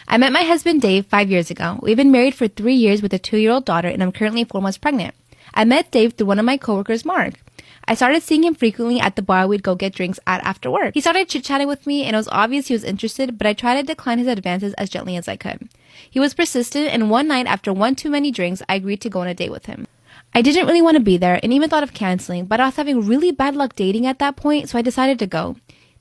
I met my husband Dave 5 years ago. We've been married for 3 years with a 2-year-old daughter, and I'm currently 4 months pregnant. I met Dave through one of my coworkers, Mark. I started seeing him frequently at the bar we'd go get drinks at after work. He started chit-chatting with me, and it was obvious he was interested, but I tried to decline his advances as gently as I could. He was persistent, and one night after one too many drinks, I agreed to go on a date with him. I didn't really want to be there and even thought of canceling, but I was having really bad luck dating at that point, so I decided to go.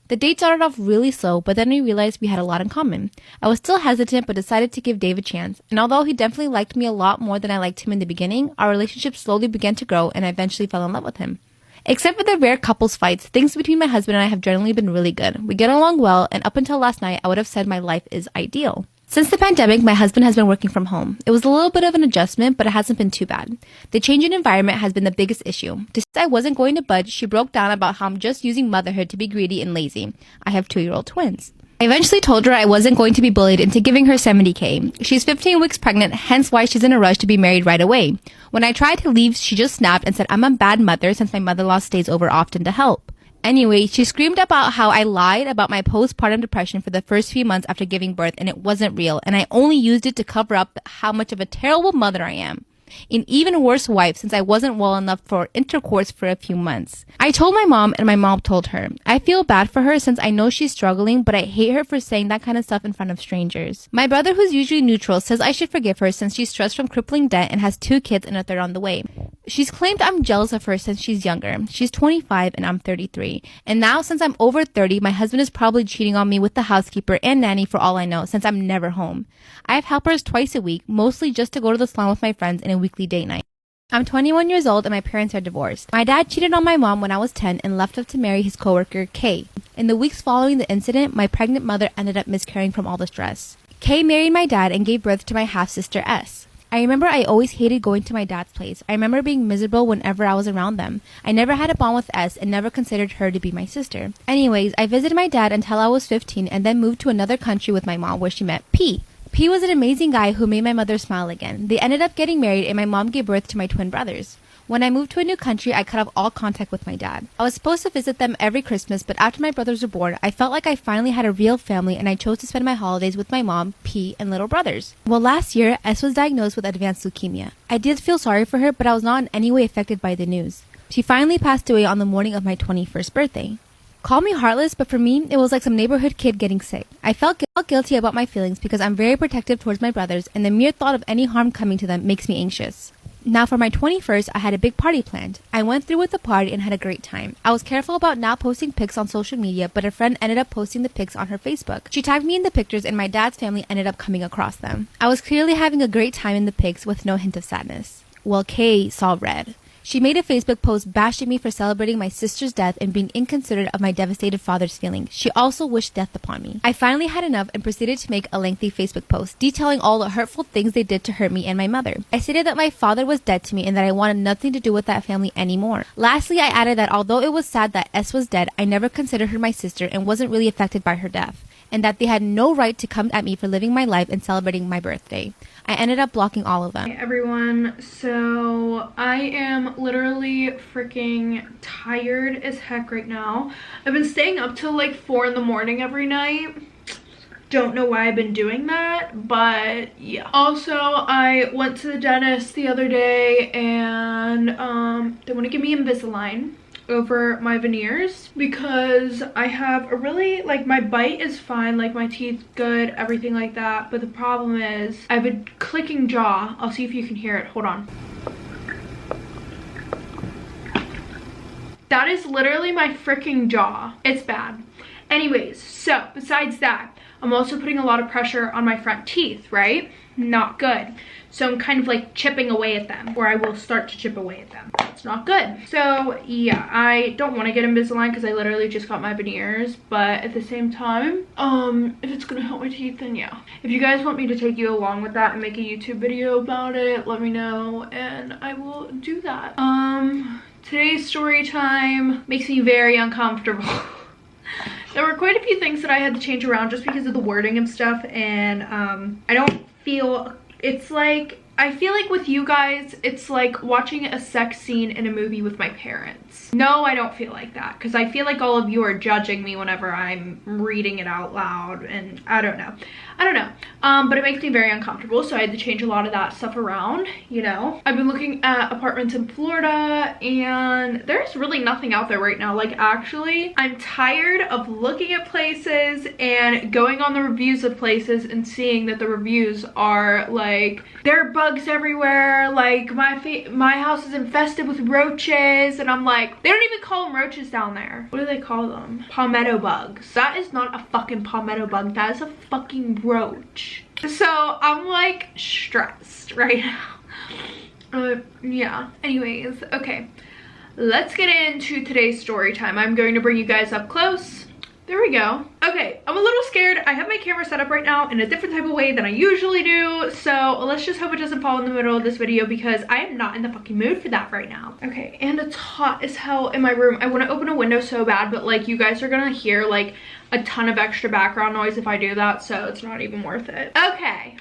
The date started off really slow, but then we realized we had a lot in common. I was still hesitant, but decided to give Dave a chance. And although he definitely liked me a lot more than I liked him in the beginning, our relationship slowly began to grow, and I eventually fell in love with him. Except for the rare couples fights, things between my husband and I have generally been really good. We get along well, and up until last night, I would have said my life is ideal. Since the pandemic, my husband has been working from home. It was a little bit of an adjustment, but it hasn't been too bad. The change in environment has been the biggest issue. To say I wasn't going to budge, she broke down about how I'm just using motherhood to be greedy and lazy. I have 2-year-old twins. I eventually told her I wasn't going to be bullied into giving her $70K. She's 15 weeks pregnant, hence why she's in a rush to be married right away. When I tried to leave, she just snapped and said I'm a bad mother since my mother-in-law stays over often to help. Anyway, she screamed about how I lied about my postpartum depression for the first few months after giving birth, and it wasn't real, and I only used it to cover up how much of a terrible mother I am. An even worse wife since I wasn't well enough for intercourse for a few months. I told my mom, and my mom told her. I feel bad for her since I know she's struggling, but I hate her for saying that kind of stuff in front of strangers. My brother, who's usually neutral, says I should forgive her since she's stressed from crippling debt and has 2 kids and a third on the way. She's claimed I'm jealous of her since she's younger. She's 25 and I'm 33. And now since I'm over 30, my husband is probably cheating on me with the housekeeper and nanny for all I know since I'm never home. I have helpers twice a week, mostly just to go to the salon with my friends and a weekly date night. I'm 21 years old and my parents are divorced. My dad cheated on my mom when I was 10 and left us to marry his coworker, Kay. In the weeks following the incident, my pregnant mother ended up miscarrying from all the stress. Kay married my dad and gave birth to my half-sister, S. I remember I always hated going to my dad's place. I remember being miserable whenever I was around them. I never had a bond with S and never considered her to be my sister. Anyways, I visited my dad until I was 15 and then moved to another country with my mom where she met P. P was an amazing guy who made my mother smile again. They ended up getting married and my mom gave birth to my twin brothers. When I moved to a new country, I cut off all contact with my dad. I was supposed to visit them every Christmas, but after my brothers were born, I felt like I finally had a real family and I chose to spend my holidays with my mom, P, and little brothers. Well, last year, S was diagnosed with advanced leukemia. I did feel sorry for her, but I was not in any way affected by the news. She finally passed away on the morning of my 21st birthday. Call me heartless, but for me, it was like some neighborhood kid getting sick. I felt guilty about my feelings because I'm very protective towards my brothers, and the mere thought of any harm coming to them makes me anxious. Now for my 21st, I had a big party planned. I went through with the party and had a great time. I was careful about not posting pics on social media, but a friend ended up posting the pics on her Facebook. She tagged me in the pictures and my dad's family ended up coming across them. I was clearly having a great time in the pics with no hint of sadness. Well, Kay saw red. She made a Facebook post bashing me for celebrating my sister's death and being inconsiderate of my devastated father's feelings. She also wished death upon me. I finally had enough and proceeded to make a lengthy Facebook post detailing all the hurtful things they did to hurt me and my mother. I stated that my father was dead to me and that I wanted nothing to do with that family anymore. Lastly, I added that although it was sad that S was dead, I never considered her my sister and wasn't really affected by her death, and that they had no right to come at me for living my life and celebrating my birthday. I ended up blocking all of them. Hey everyone, so I am literally freaking tired as heck right now. I've been staying up till like 4 in the morning every night. Don't know why I've been doing that, but yeah. Also, I went to the dentist the other day and they want to give me Invisalign over my veneers because I have a really, like, my bite is fine, like my teeth good, everything like that, but the problem is I have a clicking jaw. I'll see if you can hear it. Hold on. That is literally my freaking jaw. It's bad. Anyways, so besides that, I'm also putting a lot of pressure on my front teeth, right? Not good. So I'm kind of like chipping away at them, or I will start to chip away at them. It's not good. So yeah, I don't want to get Invisalign because I literally just got my veneers, but at the same time, if it's gonna help my teeth, then yeah. If you guys want me to take you along with that and make a YouTube video about it, let me know and I will do that. Today's story time makes me very uncomfortable. There were quite a few things that I had to change around just because of the wording and stuff, and I don't feel, it's like I feel like with you guys, it's like watching a sex scene in a movie with my parents. No, I don't feel like that, because I feel like all of you are judging me whenever I'm reading it out loud, and I don't know. But it makes me very uncomfortable, so I had to change a lot of that stuff around, you know. I've been looking at apartments in Florida, and there's really nothing out there right now. Like, actually, I'm tired of looking at places and going on the reviews of places and seeing that the reviews are like, there are bugs everywhere, like my house is infested with roaches, and I'm like, they don't even call them roaches down there. What do they call them? Palmetto bugs. That is not a fucking palmetto bug, that is a fucking roach. So I'm like stressed right now. Yeah, anyways, okay, let's get into today's story time. I'm going to bring you guys up close. There we go. Okay, I'm a little scared. I have my camera set up right now in a different type of way than I usually do, so let's just hope it doesn't fall in the middle of this video, because I am not in the fucking mood for that right now. Okay, and it's hot as hell in my room. I want to open a window so bad, but like, you guys are gonna hear like a ton of extra background noise if I do that, so it's not even worth it.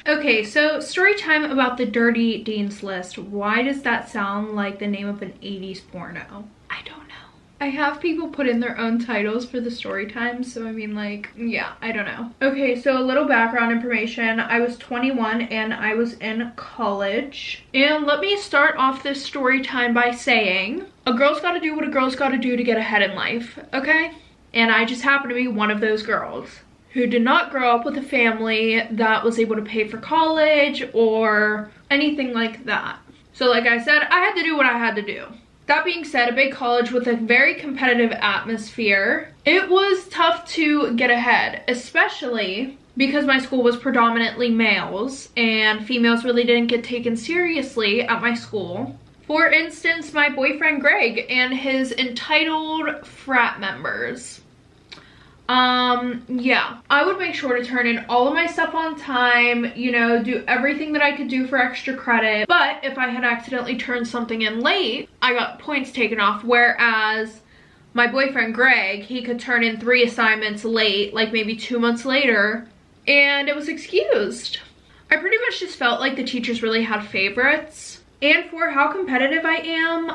Okay, so story time about the Dirty Dean's List. Why does that sound like the name of an 80s porno? I don't know. I have people put in their own titles for the story time, so I mean, like, yeah, I don't know. Okay, so a little background information. I was 21 and I was in college. And let me start off this story time by saying, a girl's gotta do what a girl's gotta do to get ahead in life, okay? And I just happen to be one of those girls who did not grow up with a family that was able to pay for college or anything like that. So like I said, I had to do what I had to do. That being said, a big college with a very competitive atmosphere, it was tough to get ahead, especially because my school was predominantly males and females really didn't get taken seriously at my school. For instance, my boyfriend Greg and his entitled frat members. Yeah, I would make sure to turn in all of my stuff on time, you know, do everything that I could do for extra credit. But if I had accidentally turned something in late, I got points taken off, whereas my boyfriend Greg, he could turn in 3 assignments late, like maybe 2 months later, and it was excused. I pretty much just felt like the teachers really had favorites. And for how competitive I am,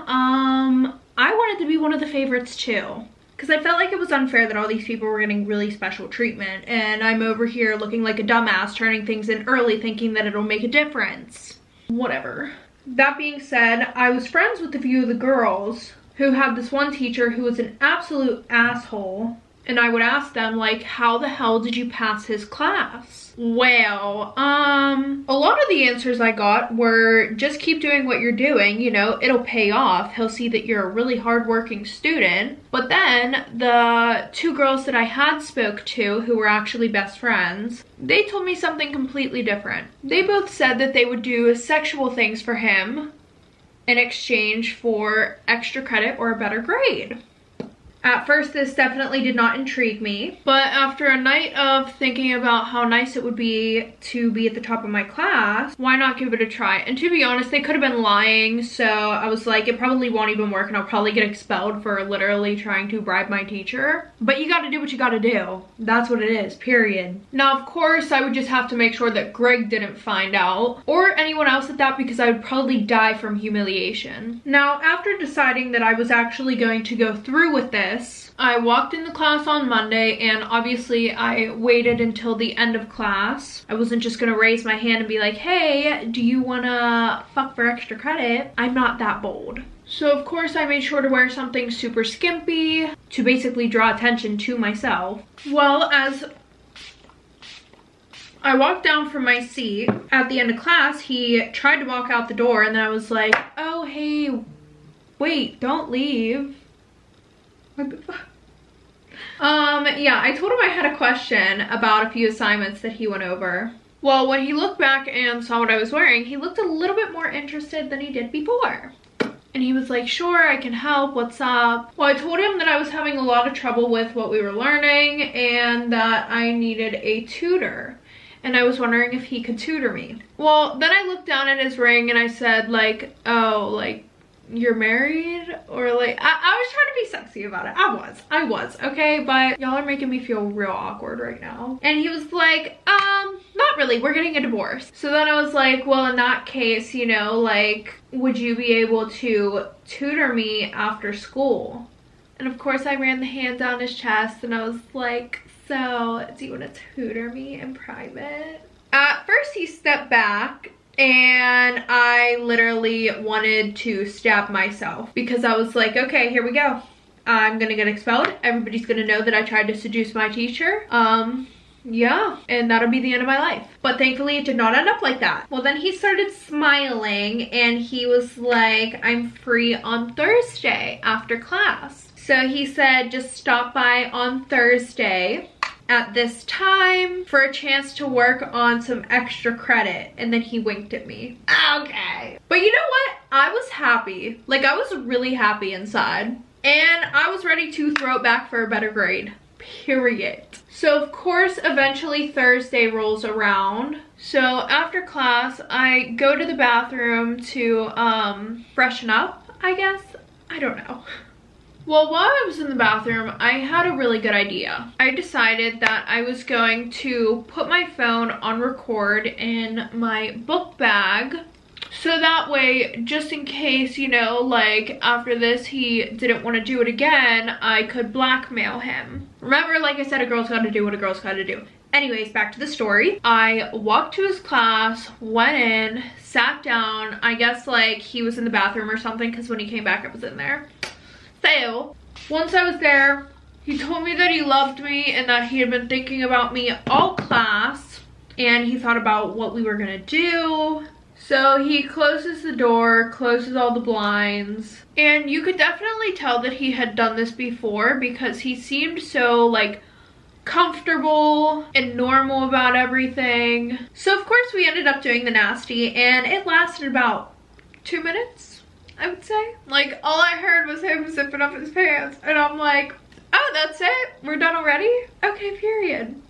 I wanted to be one of the favorites too. Because I felt like it was unfair that all these people were getting really special treatment, and I'm over here looking like a dumbass, turning things in early thinking that it'll make a difference. Whatever. That being said, I was friends with a few of the girls who had this one teacher who was an absolute asshole, and I would ask them, like, how the hell did you pass his class? Well, a lot of the answers I got were just keep doing what you're doing, you know, it'll pay off. He'll see that you're a really hardworking student. But then the 2 girls that I had spoke to, who were actually best friends, they told me something completely different. They both said that they would do sexual things for him in exchange for extra credit or a better grade. At first, this definitely did not intrigue me, but after a night of thinking about how nice it would be to be at the top of my class, why not give it a try? And to be honest, they could have been lying, so I was like, it probably won't even work and I'll probably get expelled for literally trying to bribe my teacher. But you gotta do what you gotta do. That's what it is, period. Now, of course, I would just have to make sure that Greg didn't find out, or anyone else at that, because I would probably die from humiliation. Now, after deciding that I was actually going to go through with this, I walked into class on Monday, and obviously I waited until the end of class. I wasn't just gonna raise my hand and be like, hey, do you wanna fuck for extra credit? I'm not that bold. So of course I made sure to wear something super skimpy to basically draw attention to myself. Well, as I walked down from my seat at the end of class, he tried to walk out the door, and then I was like, oh, hey, wait, don't leave. What the fuck? Yeah, I told him I had a question about a few assignments that he went over. Well, when he looked back and saw what I was wearing, he looked a little bit more interested than he did before. And he was like, sure, I can help, what's up? Well, I told him that I was having a lot of trouble with what we were learning and that I needed a tutor. And I was wondering if he could tutor me. Well, then I looked down at his ring and I said, like, oh, like, you're married? Or like, I was trying to be sexy about it. I was, okay? But y'all are making me feel real awkward right now. And he was like, not really, we're getting a divorce. So then I was like, well, in that case, you know, like, would you be able to tutor me after school? And of course I ran the hand down his chest and I was like, so do you want to tutor me in private? At first he stepped back and I literally wanted to stab myself because I was like, okay, here we go. I'm gonna get expelled. Everybody's gonna know that I tried to seduce my teacher. Yeah, and that'll be the end of my life. But thankfully it did not end up like that. Well, then he started smiling and he was like, I'm free on Thursday after class. So he said, just stop by on Thursday at this time for a chance to work on some extra credit. And then he winked at me. Okay. But you know what? I was happy. Like, I was really happy inside. And I was ready to throw it back for a better grade. Period. So of course, eventually Thursday rolls around. So after class, I go to the bathroom to freshen up, I guess. I don't know. Well, while I was in the bathroom, I had a really good idea. I decided that I was going to put my phone on record in my book bag. So that way, just in case, you know, like after this he didn't want to do it again, I could blackmail him. Remember, like I said, a girl's gotta do what a girl's gotta do. Anyways, back to the story. I walked to his class, went in, sat down. I guess like he was in the bathroom or something because when he came back I was in there. So, once I was there, he told me that he loved me and that he had been thinking about me all class and he thought about what we were gonna do. So he closes the door, closes all the blinds, and you could definitely tell that he had done this before because he seemed so like comfortable and normal about everything. So of course we ended up doing the nasty and it lasted about 2 minutes, I would say. Like all I heard was him zipping up his pants and I'm like, oh, that's it? We're done already? Okay, period.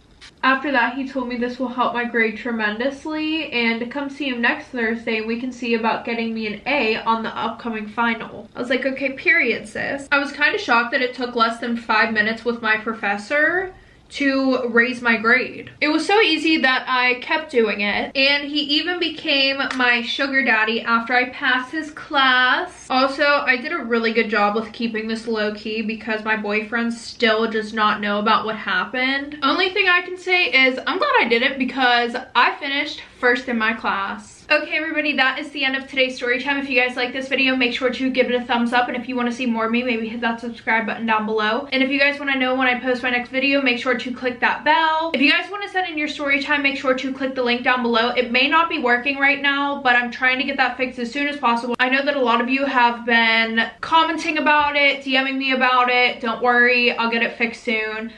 After that, he told me this will help my grade tremendously and to come see him next Thursday and we can see about getting me an A on the upcoming final. I was like, okay, period, sis. I was kind of shocked that it took less than 5 minutes with my professor to raise my grade. It was so easy that I kept doing it, and he even became my sugar daddy after I passed his class. Also, I did a really good job with keeping this low-key because my boyfriend still does not know about what happened. Only thing I can say is I'm glad I did it because I finished first in my class. Okay, everybody, that is the end of today's story time. If you guys like this video, make sure to give it a thumbs up. And if you want to see more of me, maybe hit that subscribe button down below. And if you guys want to know when I post my next video, make sure to click that bell. If you guys want to send in your story time, make sure to click the link down below. It may not be working right now, but I'm trying to get that fixed as soon as possible. I know that a lot of you have been commenting about it, DMing me about it. Don't worry, I'll get it fixed soon.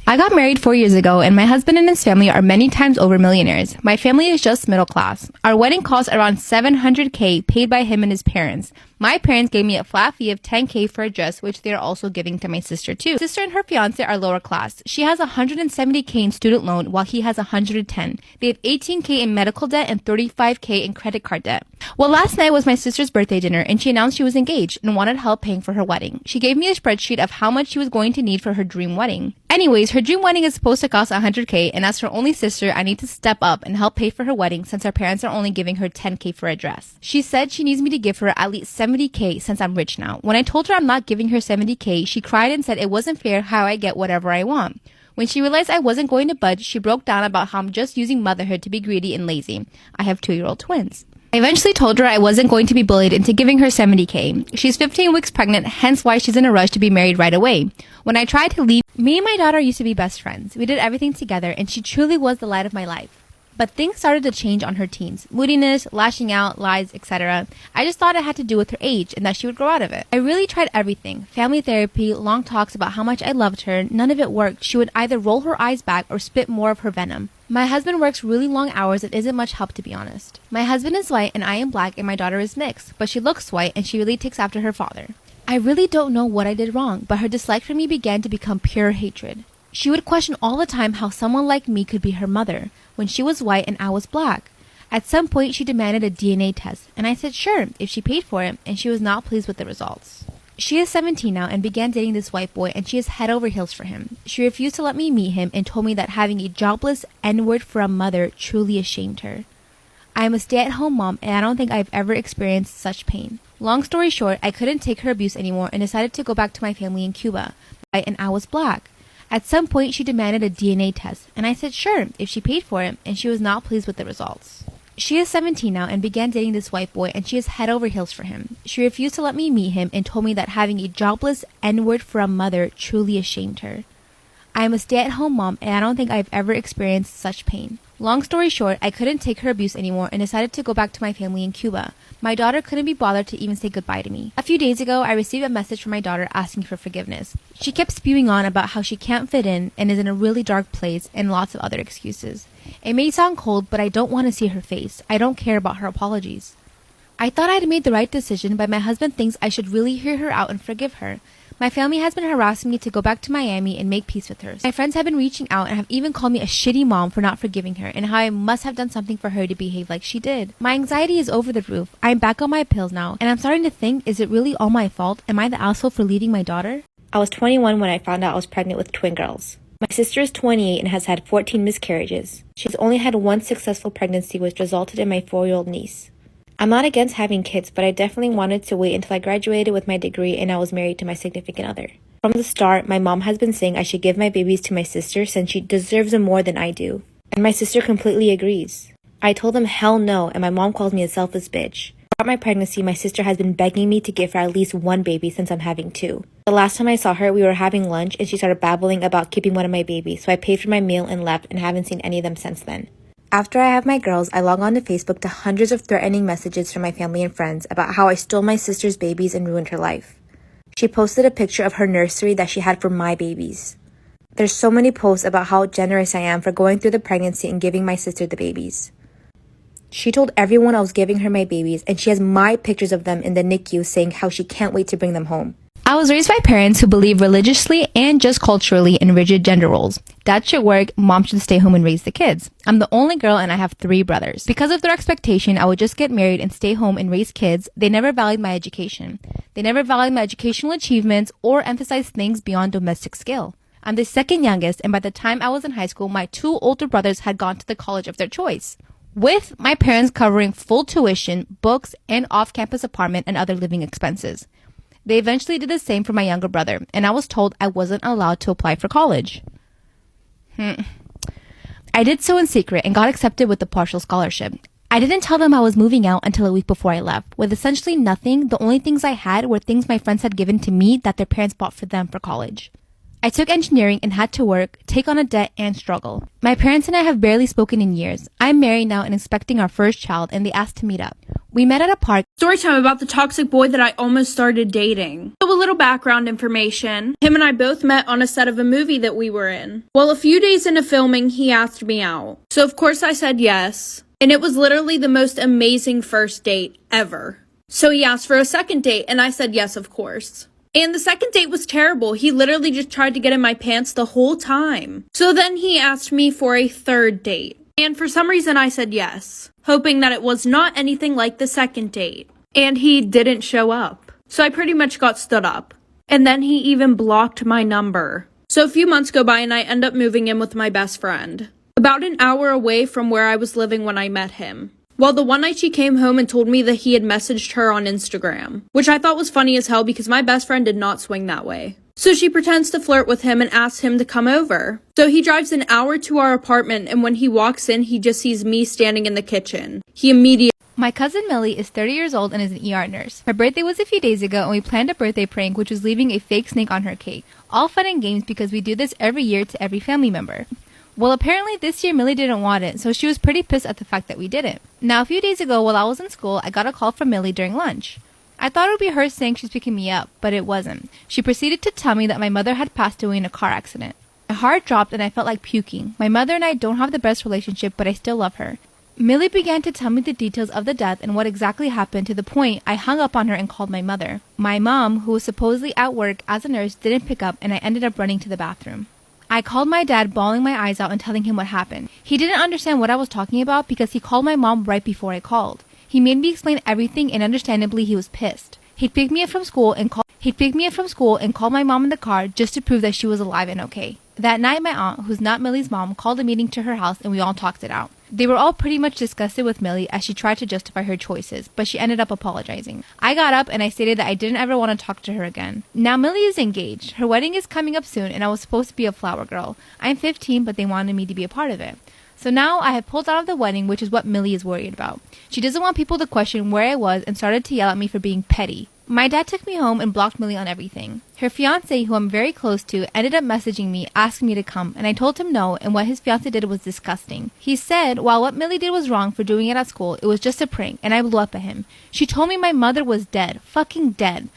I got married 4 years ago, and my husband and his family are many times over millionaires. My family is just middle class. Our wedding cost around $700K paid by him and his parents. My parents gave me a flat fee of $10K for a dress, which they are also giving to my sister too. Sister and her fiance are lower class. She has $170K in student loan while he has $110. They have $18K in medical debt and $35K in credit card debt. Well, last night was my sister's birthday dinner and she announced she was engaged and wanted help paying for her wedding. She gave me a spreadsheet of how much she was going to need for her dream wedding. Anyways, her dream wedding is supposed to cost $100K, and as her only sister, I need to step up and help pay for her wedding since her parents are only giving her $10K for a dress. She said she needs me to give her at least $70K since I'm rich now. When I told her I'm not giving her $70K, she cried and said it wasn't fair how I get whatever I want. When she realized I wasn't going to budge, she broke down about how I'm just using motherhood to be greedy and lazy. I have 2-year-old twins. I eventually told her I wasn't going to be bullied into giving her $70K. She's 15 weeks pregnant, hence why she's in a rush to be married right away. When I tried to leave, me and my daughter used to be best friends. We did everything together, and she truly was the light of my life. But things started to change on her teens. Moodiness, lashing out, lies, etc. I just thought it had to do with her age and that she would grow out of it. I really tried everything. Family therapy, long talks about how much I loved her. None of it worked. She would either roll her eyes back or spit more of her venom. My husband works really long hours and isn't much help, to be honest. My husband is white and I am black and my daughter is mixed, but she looks white and she really takes after her father. I really don't know what I did wrong, but her dislike for me began to become pure hatred. She would question all the time how someone like me could be her mother when she was white and I was black. At some point, she demanded a DNA test, and I said sure, if she paid for it, and she was not pleased with the results. She is 17 now and began dating this white boy, and she is head over heels for him. She refused to let me meet him and told me that having a jobless N-word for a mother truly ashamed her. I am a stay-at-home mom, and I don't think I've ever experienced such pain. Long story short, I couldn't take her abuse anymore and decided to go back to my family in Cuba, and I was black. At some point, she demanded a DNA test, and I said sure, if she paid for it, and she was not pleased with the results. She is 17 now and began dating this white boy, and she is head over heels for him. She refused to let me meet him and told me that having a jobless N-word for a mother truly ashamed her. I am a stay-at-home mom, and I don't think I've ever experienced such pain. Long story short, I couldn't take her abuse anymore and decided to go back to my family in Cuba. My daughter couldn't be bothered to even say goodbye to me. A few days ago, I received a message from my daughter asking for forgiveness. She kept spewing on about how she can't fit in and is in a really dark place and lots of other excuses. It may sound cold, but I don't want to see her face. I don't care about her apologies. I thought I had made the right decision, but my husband thinks I should really hear her out and forgive her. My family has been harassing me to go back to Miami and make peace with her. My friends have been reaching out and have even called me a shitty mom for not forgiving her and how I must have done something for her to behave like she did. My anxiety is over the roof. I'm back on my pills now, and I'm starting to think, is it really all my fault? Am I the asshole for leaving my daughter? I was 21 when I found out I was pregnant with twin girls. My sister is 28 and has had 14 miscarriages. She's only had one successful pregnancy, which resulted in my 4-year-old niece. I'm not against having kids, but I definitely wanted to wait until I graduated with my degree and I was married to my significant other. From the start, my mom has been saying I should give my babies to my sister since she deserves them more than I do. And my sister completely agrees. I told them hell no, and my mom calls me a selfish bitch. Throughout my pregnancy, my sister has been begging me to give her at least one baby since I'm having 2. The last time I saw her, we were having lunch and she started babbling about keeping one of my babies, so I paid for my meal and left and haven't seen any of them since then. After I have my girls, I log on to Facebook to hundreds of threatening messages from my family and friends about how I stole my sister's babies and ruined her life. She posted a picture of her nursery that she had for my babies. There's so many posts about how generous I am for going through the pregnancy and giving my sister the babies. She told everyone I was giving her my babies, and she has my pictures of them in the NICU saying how she can't wait to bring them home. I was raised by parents who believe religiously and just culturally in rigid gender roles. Dad should work, mom should stay home and raise the kids. I'm the only girl and I have 3 brothers. Because of their expectation, I would just get married and stay home and raise kids. They never valued my education. They never valued my educational achievements or emphasized things beyond domestic skill. I'm the second youngest, and by the time I was in high school, my 2 older brothers had gone to the college of their choice, with my parents covering full tuition, books, and off-campus apartment and other living expenses. They eventually did the same for my younger brother, and I was told I wasn't allowed to apply for college. I did so in secret and got accepted with a partial scholarship. I didn't tell them I was moving out until a week before I left. With essentially nothing, the only things I had were things my friends had given to me that their parents bought for them for college. I took engineering and had to work, take on a debt, and struggle. My parents and I have barely spoken in years. I'm married now and expecting our first child, and they asked to meet up. We met at a park. Storytime about the toxic boy that I almost started dating. So a little background information. Him and I both met on a set of a movie that we were in. Well, a few days into filming, he asked me out. So of course I said yes. And it was literally the most amazing first date ever. So he asked for a second date, and I said yes, of course. And the second date was terrible. He literally just tried to get in my pants the whole time. So then he asked me for a third date. And for some reason I said yes, hoping that it was not anything like the second date. And he didn't show up. So I pretty much got stood up. And then he even blocked my number. So a few months go by and I end up moving in with my best friend, about an hour away from where I was living when I met him. Well, the one night she came home and told me that he had messaged her on Instagram, which I thought was funny as hell because my best friend did not swing that way. So she pretends to flirt with him and asks him to come over. So he drives an hour to our apartment, and when he walks in, he just sees me standing in the kitchen. He immediately... My cousin Millie is 30 years old and is an ER nurse. Her birthday was a few days ago, and we planned a birthday prank, which was leaving a fake snake on her cake. All fun and games because we do this every year to every family member. Well, apparently this year Millie didn't want it, so she was pretty pissed at the fact that we didn't. Now, a few days ago while I was in school, I got a call from Millie during lunch. I thought it would be her saying she's picking me up, but it wasn't. She proceeded to tell me that my mother had passed away in a car accident. My heart dropped and I felt like puking. My mother and I don't have the best relationship, but I still love her. Millie began to tell me the details of the death and what exactly happened to the point I hung up on her and called my mother. My mom, who was supposedly at work as a nurse, didn't pick up and I ended up running to the bathroom. I called my dad, bawling my eyes out and telling him what happened. He didn't understand what I was talking about because he called my mom right before I called. He made me explain everything, and understandably he was pissed. He'd pick me up from school and call my mom in the car just to prove that she was alive and okay. That night, my aunt, who's not Millie's mom, called a meeting to her house and we all talked it out. They were all pretty much disgusted with Millie as she tried to justify her choices, but she ended up apologizing. I got up and I stated that I didn't ever want to talk to her again. Now Millie is engaged. Her wedding is coming up soon and I was supposed to be a flower girl. I'm 15, but they wanted me to be a part of it. So now I have pulled out of the wedding, which is what Millie is worried about. She doesn't want people to question where I was and started to yell at me for being petty. My dad took me home and blocked Millie on everything. Her fiancé, who I'm very close to, ended up messaging me, asking me to come, and I told him no, and what his fiancé did was disgusting. He said, while what Millie did was wrong for doing it at school, it was just a prank, and I blew up at him. She told me my mother was dead. Fucking dead.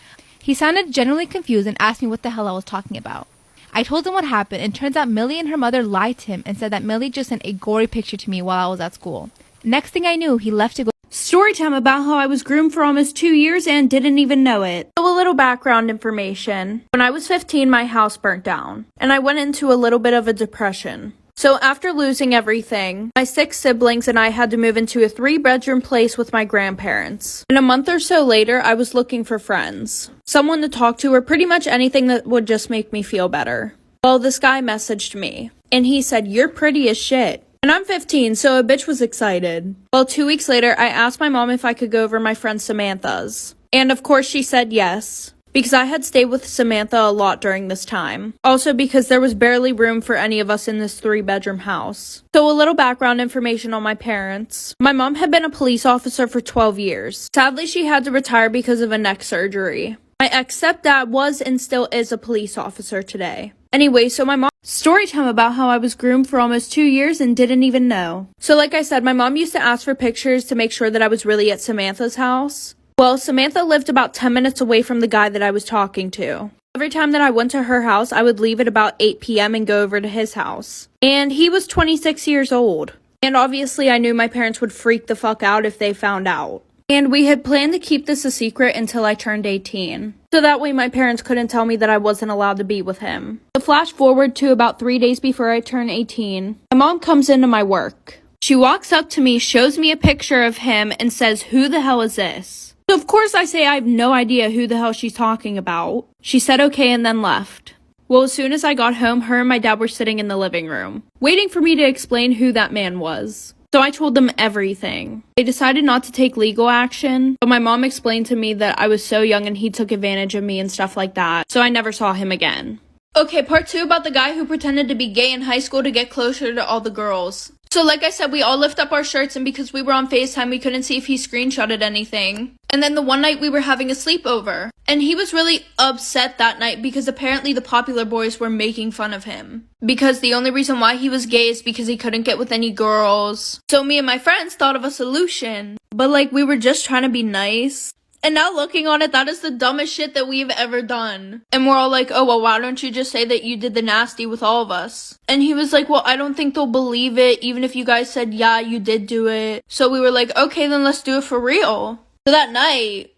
He sounded genuinely confused and asked me what the hell I was talking about. I told him what happened, and turns out Millie and her mother lied to him and said that Millie just sent a gory picture to me while I was at school. Next thing I knew, he left to go. Storytime about how I was groomed for almost 2 years and didn't even know it. So a little background information. When I was 15, my house burnt down, and I went into a little bit of a depression. So after losing everything, my 6 siblings and I had to move into a 3-bedroom place with my grandparents. And a month or so later, I was looking for friends. Someone to talk to, or pretty much anything that would just make me feel better. Well, this guy messaged me, and he said, "You're pretty as shit." And I'm 15, so a bitch was excited. Well, 2 weeks later, I asked my mom if I could go over my friend Samantha's. And of course she said yes, because I had stayed with Samantha a lot during this time. Also because there was barely room for any of us in this 3-bedroom house. So a little background information on my parents. My mom had been a police officer for 12 years. Sadly, she had to retire because of a neck surgery. My ex-stepdad was and still is a police officer today. Anyway, so my mom... Storytime about how I was groomed for almost 2 years and didn't even know. So like I said, my mom used to ask for pictures to make sure that I was really at Samantha's house. Well, Samantha lived about 10 minutes away from the guy that I was talking to. Every time that I went to her house, I would leave at about 8 p.m. and go over to his house. And he was 26 years old. And obviously I knew my parents would freak the fuck out if they found out. And we had planned to keep this a secret until I turned 18. So that way my parents couldn't tell me that I wasn't allowed to be with him. So flash forward to about 3 days before I turned 18. My mom comes into my work. She walks up to me, shows me a picture of him, and says, "Who the hell is this?" So of course I say I have no idea who the hell she's talking about. She said okay and then left. Well, as soon as I got home, her and my dad were sitting in the living room, waiting for me to explain who that man was. So I told them everything. They decided not to take legal action, but my mom explained to me that I was so young and he took advantage of me and stuff like that, so I never saw him again. Okay, part 2 about the guy who pretended to be gay in high school to get closer to all the girls. So like I said, we all lift up our shirts, and because we were on FaceTime, we couldn't see if he screenshotted anything. And then the one night we were having a sleepover, and he was really upset that night because apparently the popular boys were making fun of him. Because the only reason why he was gay is because he couldn't get with any girls. So me and my friends thought of a solution, but like we were just trying to be nice. And now looking on it, that is the dumbest shit that we've ever done. And we're all like, "Oh, well, why don't you just say that you did the nasty with all of us?" And he was like, "Well, I don't think they'll believe it, even if you guys said, yeah, you did do it." So we were like, okay, then let's do it for real. So that night,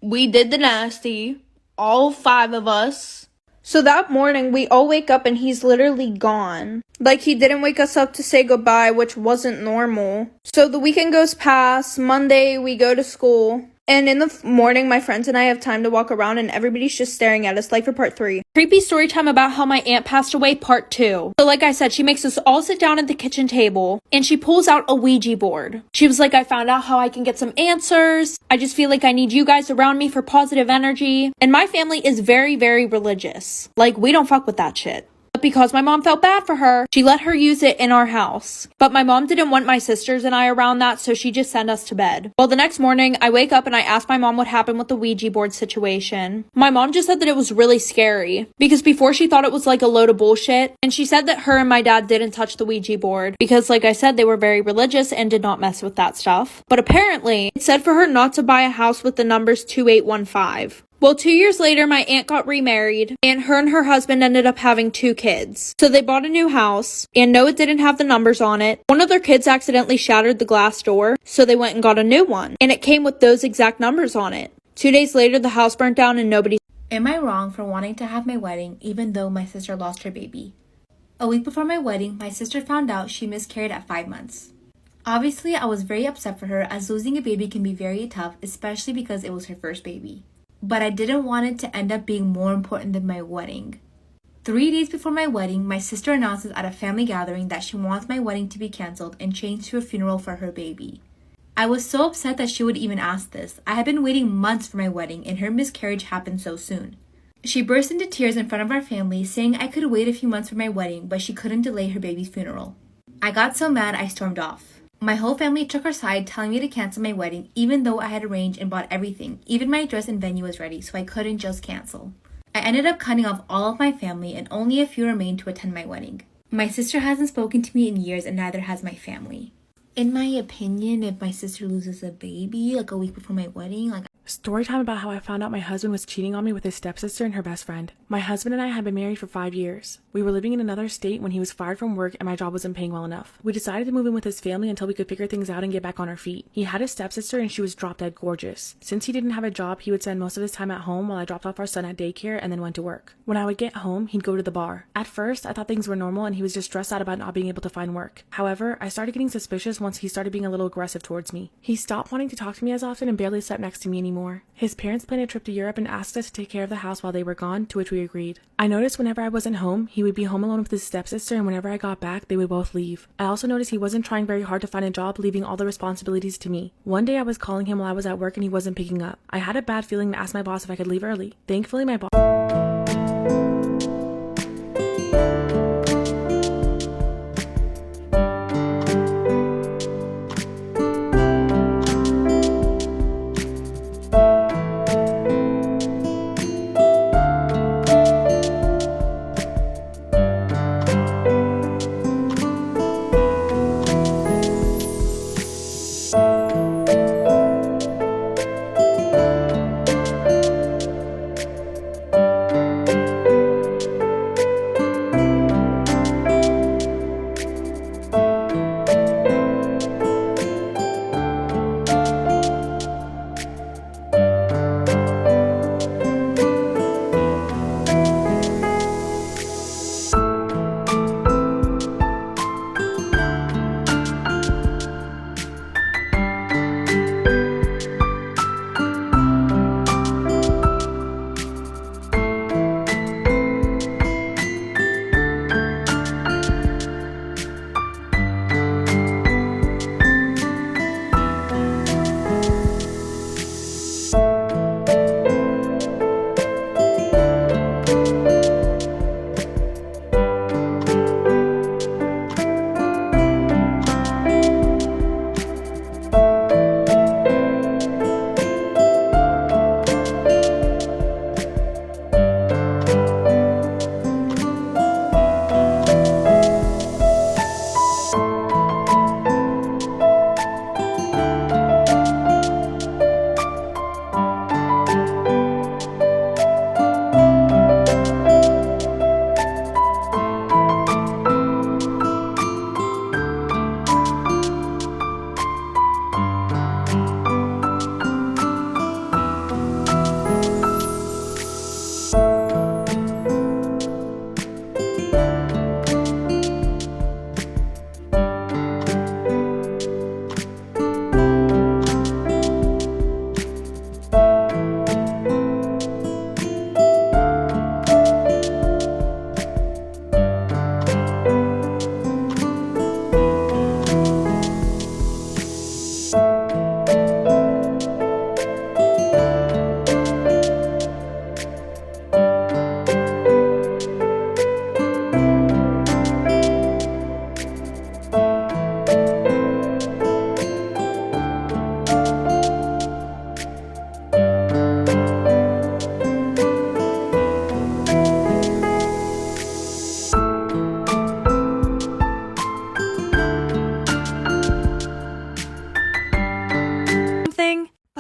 we did the nasty, all 5 of us. So that morning, we all wake up and he's literally gone. Like, he didn't wake us up to say goodbye, which wasn't normal. So the weekend goes past. Monday, we go to school. And in the morning, my friends and I have time to walk around and everybody's just staring at us, like for part 3. Creepy story time about how my aunt passed away, part 2. So like I said, she makes us all sit down at the kitchen table and she pulls out a Ouija board. She was like, "I found out how I can get some answers. I just feel like I need you guys around me for positive energy." And my family is very, very religious. Like, we don't fuck with that shit. But because my mom felt bad for her, she let her use it in our house. But my mom didn't want my sisters and I around that, so she just sent us to bed. Well, the next morning, I wake up and I ask my mom what happened with the Ouija board situation. My mom just said that it was really scary, because before she thought it was like a load of bullshit, and she said that her and my dad didn't touch the Ouija board, because like I said, they were very religious and did not mess with that stuff. But apparently, it said for her not to buy a house with the numbers 2815. Well, 2 years later, my aunt got remarried, and her husband ended up having 2 kids. So they bought a new house, and no, it didn't have the numbers on it. One of their kids accidentally shattered the glass door, so they went and got a new one, and it came with those exact numbers on it. 2 days later, the house burnt down and nobody... Am I wrong for wanting to have my wedding even though my sister lost her baby? A week before my wedding, my sister found out she miscarried at 5 months. Obviously, I was very upset for her as losing a baby can be very tough, especially because it was her first baby. But I didn't want it to end up being more important than my wedding. 3 days before my wedding, my sister announces at a family gathering that she wants my wedding to be canceled and changed to a funeral for her baby. I was so upset that she would even ask this. I had been waiting months for my wedding and her miscarriage happened so soon. She burst into tears in front of our family, saying I could wait a few months for my wedding, but she couldn't delay her baby's funeral. I got so mad I stormed off. My whole family took her side, telling me to cancel my wedding, even though I had arranged and bought everything. Even my dress and venue was ready, so I couldn't just cancel. I ended up cutting off all of my family, and only a few remained to attend my wedding. My sister hasn't spoken to me in years, and neither has my family. In my opinion, if my sister loses a baby, like a week before my wedding, Story time about how I found out my husband was cheating on me with his stepsister and her best friend. My husband and I had been married for 5 years. We were living in another state when he was fired from work and my job wasn't paying well enough. We decided to move in with his family until we could figure things out and get back on our feet. He had a stepsister and she was drop dead gorgeous. Since he didn't have a job, he would spend most of his time at home while I dropped off our son at daycare and then went to work. When I would get home, he'd go to the bar. At first, I thought things were normal and he was just stressed out about not being able to find work. However, I started getting suspicious once he started being a little aggressive towards me. He stopped wanting to talk to me as often and barely slept next to me anymore. His parents planned a trip to Europe and asked us to take care of the house while they were gone, to which we agreed. I noticed whenever I wasn't home, he would be home alone with his stepsister, and whenever I got back, they would both leave. I also noticed he wasn't trying very hard to find a job, leaving all the responsibilities to me. One day I was calling him while I was at work and he wasn't picking up. I had a bad feeling and asked my boss if I could leave early. Thankfully, my boss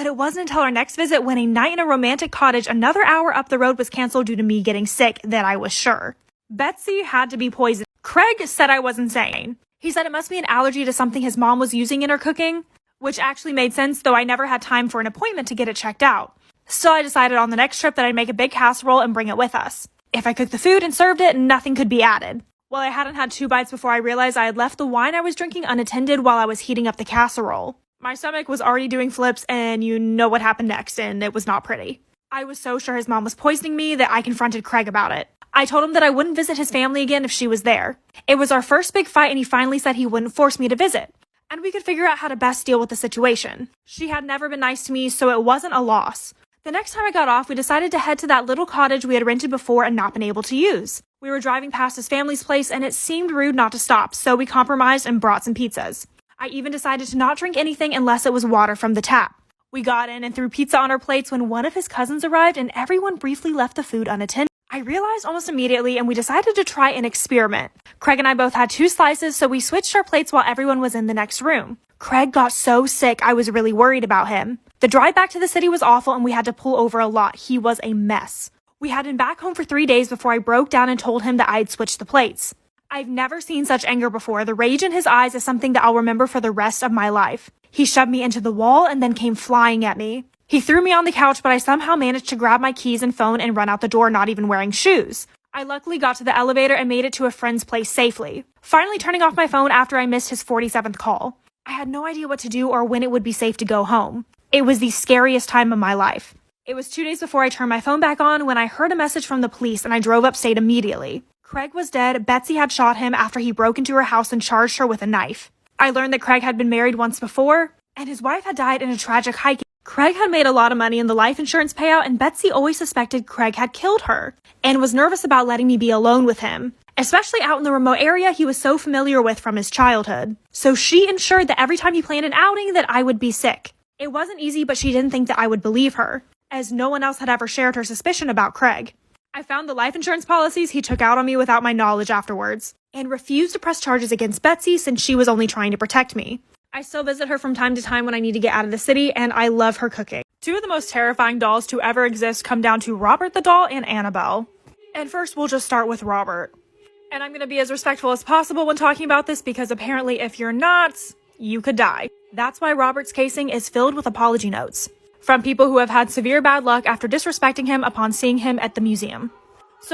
But it wasn't until our next visit when a night in a romantic cottage another hour up the road was canceled due to me getting sick that I was sure. Betsy had to be poisoned. Craig said I was insane. He said it must be an allergy to something his mom was using in her cooking, which actually made sense, though I never had time for an appointment to get it checked out. So I decided on the next trip that I'd make a big casserole and bring it with us. If I cooked the food and served it, nothing could be added. Well, I hadn't had 2 bites before I realized I had left the wine I was drinking unattended while I was heating up the casserole. My stomach was already doing flips, and you know what happened next, and it was not pretty. I was so sure his mom was poisoning me that I confronted Craig about it. I told him that I wouldn't visit his family again if she was there. It was our first big fight, and he finally said he wouldn't force me to visit, and we could figure out how to best deal with the situation. She had never been nice to me, so it wasn't a loss. The next time I got off, we decided to head to that little cottage we had rented before and not been able to use. We were driving past his family's place, and it seemed rude not to stop, so we compromised and brought some pizzas. I even decided to not drink anything unless it was water from the tap. We got in and threw pizza on our plates when one of his cousins arrived, and everyone briefly left the food unattended. I realized almost immediately, and we decided to try an experiment. Craig and I both had 2 slices, so we switched our plates while everyone was in the next room. Craig got so sick, I was really worried about him. The drive back to the city was awful, and we had to pull over a lot. He was a mess. We had him back home for 3 days before I broke down and told him that I'd switched the plates. I've never seen such anger before. The rage in his eyes is something that I'll remember for the rest of my life. He shoved me into the wall and then came flying at me. He threw me on the couch, but I somehow managed to grab my keys and phone and run out the door, not even wearing shoes. I luckily got to the elevator and made it to a friend's place safely, finally turning off my phone after I missed his 47th call. I had no idea what to do or when it would be safe to go home. It was the scariest time of my life. It was 2 days before I turned my phone back on when I heard a message from the police and I drove upstate immediately. Craig was dead. Betsy had shot him after he broke into her house and charged her with a knife. I learned that Craig had been married once before, and his wife had died in a tragic hike. Craig had made a lot of money in the life insurance payout, and Betsy always suspected Craig had killed her, and was nervous about letting me be alone with him, especially out in the remote area he was so familiar with from his childhood. So she ensured that every time he planned an outing that I would be sick. It wasn't easy, but she didn't think that I would believe her, as no one else had ever shared her suspicion about Craig. I found the life insurance policies he took out on me without my knowledge afterwards, and refused to press charges against Betsy since she was only trying to protect me. I still visit her from time to time when I need to get out of the city, and I love her cooking. 2 of the most terrifying dolls to ever exist come down to Robert the doll and Annabelle. And first, we'll just start with Robert. And I'm going to be as respectful as possible when talking about this because apparently if you're not, you could die. That's why Robert's casing is filled with apology notes from people who have had severe bad luck after disrespecting him upon seeing him at the museum.